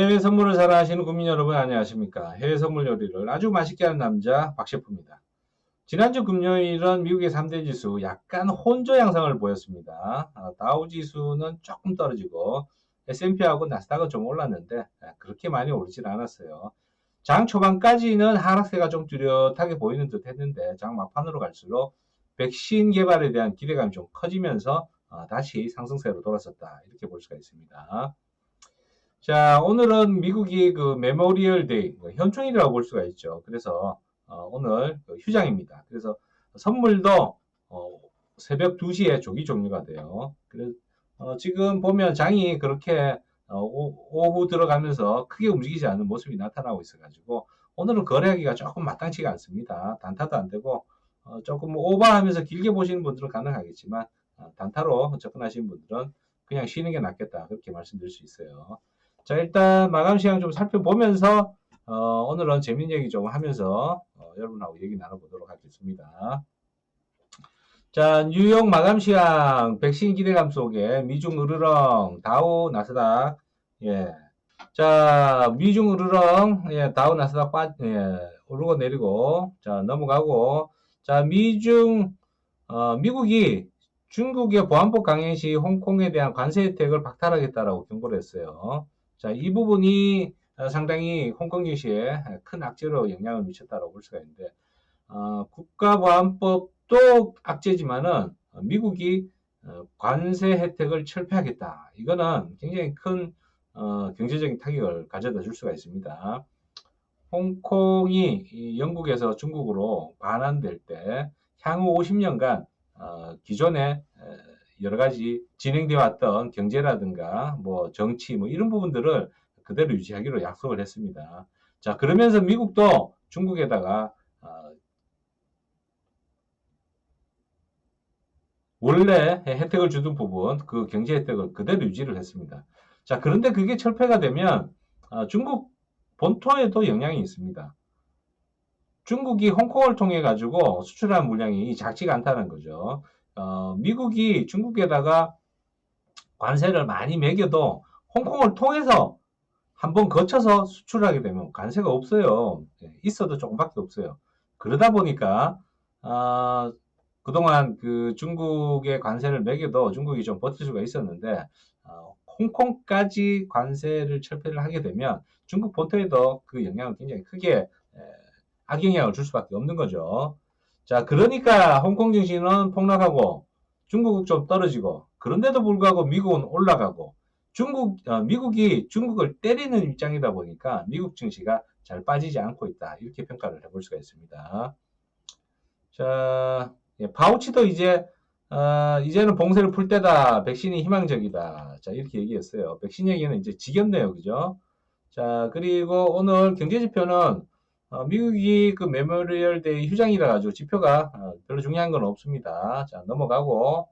해외 선물을 사랑하시는 국민 여러분 안녕하십니까? 해외 선물 요리를 아주 맛있게 하는 남자 박 셰프입니다. 지난주 금요일은 미국의 3대 지수 약간 혼조 양상을 보였습니다. 다우 지수는 조금 떨어지고 S&P하고 나스닥은 좀 올랐는데 그렇게 많이 오르진 않았어요. 장 초반까지는 하락세가 좀 뚜렷하게 보이는 듯 했는데 장 막판으로 갈수록 백신 개발에 대한 기대감이 좀 커지면서 다시 상승세로 돌아섰다 이렇게 볼 수가 있습니다. 자, 오늘은 미국이 그 메모리얼 데이, 현충일이라고 볼 수가 있죠. 그래서 오늘 휴장입니다. 그래서 선물도 새벽 2시에 조기 종료가 돼요. 그래서 지금 보면 장이 그렇게 오후 들어가면서 크게 움직이지 않는 모습이 나타나고 있어가지고 오늘은 거래하기가 조금 마땅치가 않습니다. 단타도 안 되고 조금 오버하면서 길게 보시는 분들은 가능하겠지만 단타로 접근하시는 분들은 그냥 쉬는 게 낫겠다 그렇게 말씀드릴 수 있어요. 자, 일단 마감 시장 좀 살펴보면서 오늘은 재밌는 얘기 좀 하면서 여러분하고 얘기 나눠보도록 하겠습니다. 자, 뉴욕 마감 시장 백신 기대감 속에 미중 으르렁 다우 나스닥 예. 자, 미중 으르렁 예, 다우 나스닥 오르고 내리고 자, 넘어가고 자, 미국이 중국의 보안법 강행 시 홍콩에 대한 관세 혜택을 박탈하겠다라고 경고를 했어요. 자, 이 부분이 상당히 홍콩 증시에 큰 악재로 영향을 미쳤다고 볼 수가 있는데, 국가보안법도 악재지만은 미국이 관세 혜택을 철폐하겠다. 이거는 굉장히 큰 경제적인 타격을 가져다 줄 수가 있습니다. 홍콩이 영국에서 중국으로 반환될 때 향후 50년간 기존에 여러 가지 진행되어 왔던 경제라든가 뭐 정치 뭐 이런 부분들을 그대로 유지하기로 약속을 했습니다. 자, 그러면서 미국도 중국에다가 원래 혜택을 주던 부분 그 경제 혜택을 그대로 유지를 했습니다. 자, 그런데 그게 철폐가 되면 중국 본토에도 영향이 있습니다. 중국이 홍콩을 통해 가지고 수출한 물량이 작지가 않다는 거죠. 미국이 중국에다가 관세를 많이 매겨도 홍콩을 통해서 한번 거쳐서 수출하게 되면 관세가 없어요. 있어도 조금밖에 없어요. 그러다 보니까 그동안 그 중국의 관세를 매겨도 중국이 좀 버틸 수가 있었는데 홍콩까지 관세를 철폐를 하게 되면 중국 본토에도 그 영향을 굉장히 크게 악영향을 줄 수밖에 없는 거죠. 자, 그러니까 홍콩 증시는 폭락하고 중국은 좀 떨어지고 그런데도 불구하고 미국은 올라가고 미국이 중국을 때리는 입장이다 보니까 미국 증시가 잘 빠지지 않고 있다. 이렇게 평가를 해볼 수가 있습니다. 자, 파우치도 이제는 봉쇄를 풀 때다. 백신이 희망적이다. 자, 이렇게 얘기했어요. 백신 얘기는 이제 지겹네요. 그죠? 자, 그리고 오늘 경제지표는 미국이 그 메모리얼 데이 휴장이라 가지고 지표가 별로 중요한 건 없습니다. 자, 넘어가고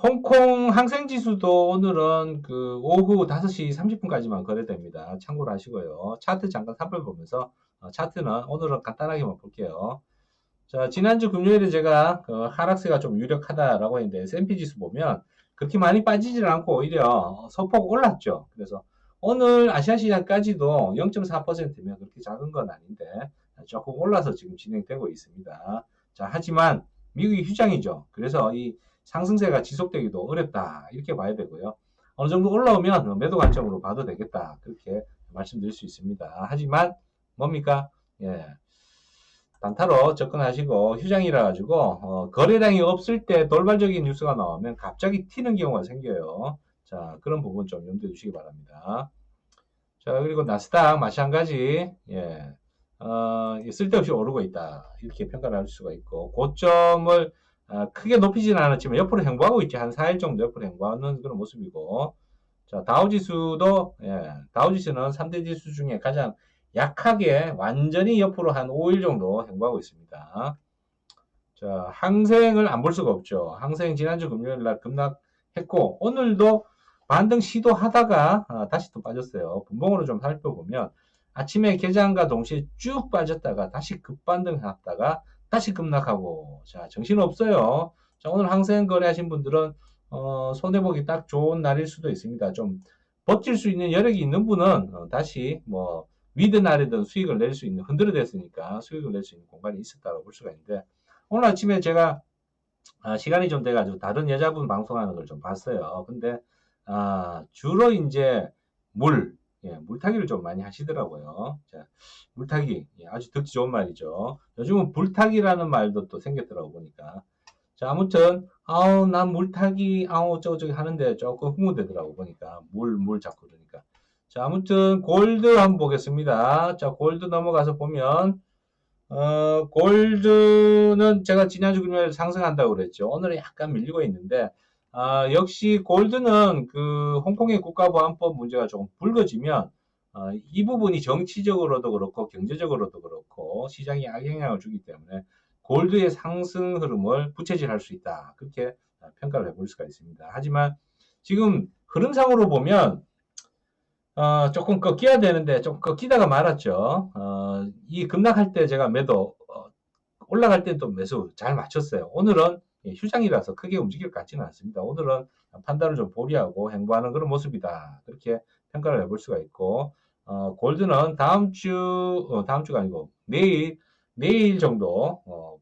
홍콩 항생지수도 오늘은 그 오후 5시 30분까지만 거래됩니다. 참고로 하시고요. 차트 잠깐 살펴보면서 차트는 오늘은 간단하게만 볼게요. 자, 지난주 금요일에 제가 그 하락세가 좀 유력하다라고 했는데 S&P 지수 보면 그렇게 많이 빠지질 않고 오히려 소폭 올랐죠. 그래서 오늘 아시아 시장까지도 0.4%면 그렇게 작은 건 아닌데 조금 올라서 지금 진행되고 있습니다. 자, 하지만 미국이 휴장이죠. 그래서 이 상승세가 지속되기도 어렵다. 이렇게 봐야 되고요. 어느 정도 올라오면 매도 관점으로 봐도 되겠다. 그렇게 말씀드릴 수 있습니다. 하지만 뭡니까? 예. 단타로 접근하시고 휴장이라 가지고 거래량이 없을 때 돌발적인 뉴스가 나오면 갑자기 튀는 경우가 생겨요. 자, 그런 부분 좀 염두에 두시기 바랍니다. 자, 그리고 나스닥 마찬가지 쓸데없이 오르고 있다. 이렇게 평가를 할 수가 있고 고점을 크게 높이지는 않았지만 옆으로 횡보하고 있지. 한 4일 정도 옆으로 횡보하는 그런 모습이고 자, 다우지수도 다우지수는 3대 지수 중에 가장 약하게 완전히 옆으로 한 5일 정도 횡보하고 있습니다. 자, 항생을 안 볼 수가 없죠. 항생 지난주 금요일 날 급락했고 오늘도 반등 시도하다가 다시 또 빠졌어요. 분봉으로 좀 살펴보면 아침에 개장과 동시에 쭉 빠졌다가 다시 급반등했다가 다시 급락하고 자, 정신없어요. 자, 오늘 항생 거래하신 분들은 손해보기 딱 좋은 날일 수도 있습니다. 좀 버틸 수 있는 여력이 있는 분은 다시 뭐 위든 아래든 수익을 낼 수 있는, 흔들어댔으니까 수익을 낼 수 있는 공간이 있었다고 볼 수가 있는데, 오늘 아침에 제가 시간이 좀 돼가지고 다른 여자분 방송하는 걸 좀 봤어요. 근데 주로 이제 물타기를 좀 많이 하시더라고요. 자, 물타기, 아주 듣기 좋은 말이죠. 요즘은 불타기라는 말도 또 생겼더라고 보니까. 자, 아무튼, 난 물타기, 저거 하는데 조금 흥분되더라고 보니까. 물 자꾸 그러니까. 자, 아무튼, 골드 한번 보겠습니다. 자, 골드 넘어가서 보면, 골드는 제가 지난주 금요일 상승한다고 그랬죠. 오늘은 약간 밀리고 있는데, 역시 골드는 그 홍콩의 국가보안법 문제가 조금 불거지면, 이 부분이 정치적으로도 그렇고 경제적으로도 그렇고 시장에 악영향을 주기 때문에 골드의 상승 흐름을 부채질할 수 있다. 그렇게 평가를 해볼 수가 있습니다. 하지만 지금 흐름상으로 보면 조금 꺾여야 되는데 좀 꺾이다가 말았죠. 이 급락할 때 제가 매도, 올라갈 때 또 매수 잘 맞췄어요. 오늘은 휴장이라서 크게 움직일 것 같지는 않습니다. 오늘은 판단을 좀 보류하고 행보하는 그런 모습이다. 그렇게 평가를 해볼 수가 있고, 골드는 다음 주가 아니고 내일 정도,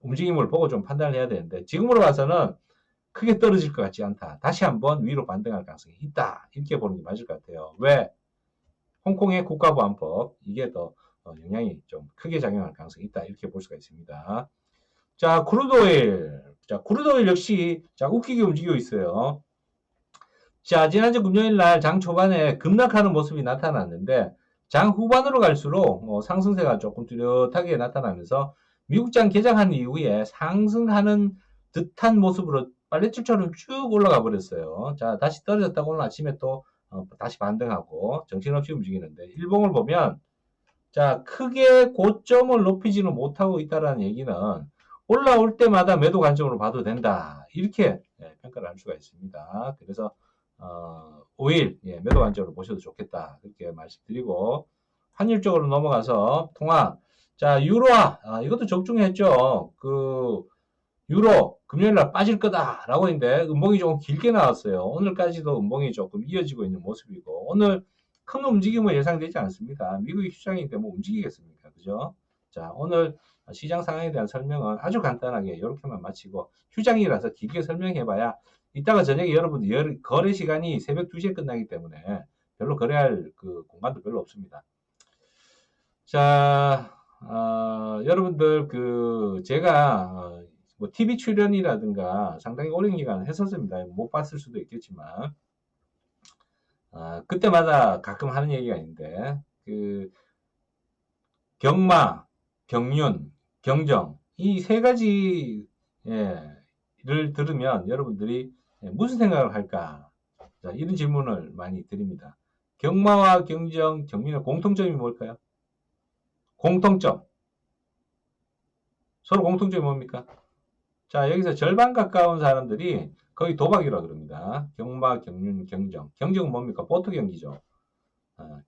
움직임을 보고 좀 판단을 해야 되는데, 지금으로 봐서는 크게 떨어질 것 같지 않다. 다시 한번 위로 반등할 가능성이 있다. 이렇게 보는 게 맞을 것 같아요. 왜? 홍콩의 국가보안법, 이게 더 영향이 좀 크게 작용할 가능성이 있다. 이렇게 볼 수가 있습니다. 자, 크루드오일. 자, 크루드오일 역시, 자, 웃기게 움직이고 있어요. 자, 지난주 금요일 날 장 초반에 급락하는 모습이 나타났는데, 장 후반으로 갈수록 상승세가 조금 뚜렷하게 나타나면서 미국장 개장한 이후에 상승하는 듯한 모습으로 빨래줄처럼 쭉 올라가 버렸어요. 자, 다시 떨어졌다가 오늘 아침에 또 다시 반등하고 정신없이 움직이는데, 일봉을 보면, 자, 크게 고점을 높이지는 못하고 있다는 얘기는 올라올 때마다 매도 관점으로 봐도 된다. 이렇게 평가를 할 수가 있습니다. 그래서 5일 매도 관점으로 보셔도 좋겠다. 그렇게 말씀드리고, 환율 쪽으로 넘어가서 통화. 자, 유로화. 이것도 적중했죠. 그 유로 금요일날 빠질 거다라고 했는데 음봉이 조금 길게 나왔어요. 오늘까지도 음봉이 조금 이어지고 있는 모습이고, 오늘 큰 움직임은 예상되지 않습니다. 미국이 휴장이기 때문에 움직이겠습니까? 그죠? 자, 오늘 시장 상황에 대한 설명은 아주 간단하게 이렇게만 마치고, 휴장이라서 길게 설명해봐야 이따가 저녁에 여러분들 거래 시간이 새벽 2시에 끝나기 때문에 별로 거래할 그 공간도 별로 없습니다. 자, 여러분들 제가 뭐 TV 출연이라든가 상당히 오랜 기간 했었습니다. 못 봤을 수도 있겠지만, 그때마다 가끔 하는 얘기가 있는데, 경마, 경륜, 경정, 이 세 가지를 들으면 여러분들이 무슨 생각을 할까? 자, 이런 질문을 많이 드립니다. 경마와 경정, 경륜의 공통점이 뭘까요? 공통점. 서로 공통점이 뭡니까? 자, 여기서 절반 가까운 사람들이 거의 도박이라고 그럽니다. 경마, 경륜, 경정. 경정은 뭡니까? 보트 경기죠.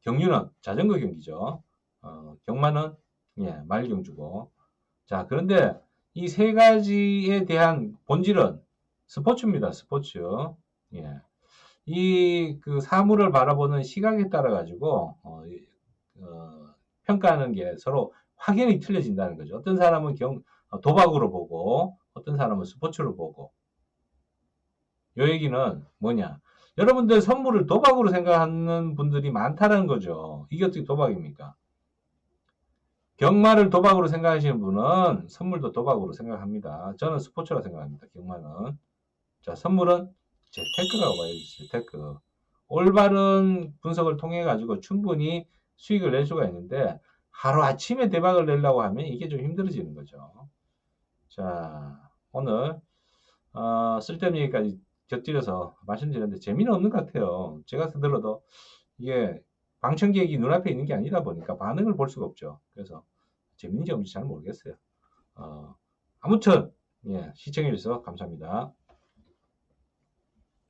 경륜은 자전거 경기죠. 경마는 말 경주고. 자, 그런데 이 세 가지에 대한 본질은 스포츠입니다. 스포츠. 예. 이 사물을 바라보는 시각에 따라 가지고 평가하는 게 서로 확연히 틀려진다는 거죠. 어떤 사람은 도박으로 보고, 어떤 사람은 스포츠로 보고. 요 얘기는 뭐냐? 여러분들 선물을 도박으로 생각하는 분들이 많다는 거죠. 이게 어떻게 도박입니까? 경마를 도박으로 생각하시는 분은 선물도 도박으로 생각합니다. 저는 스포츠라고 생각합니다. 경마는. 자, 선물은 재테크라고 봐야지. 재테크. 올바른 분석을 통해 가지고 충분히 수익을 낼 수가 있는데, 하루아침에 대박을 내려고 하면 이게 좀 힘들어지는 거죠. 자, 오늘 쓸데없는 얘기까지 곁들여서 말씀드렸는데 재미는 없는 것 같아요. 제가 들어도 이게 방청객이 눈앞에 있는 게 아니다 보니까 반응을 볼 수가 없죠. 그래서 재밌는지 없는지 잘 모르겠어요. 아무튼 시청해 주셔서 감사합니다.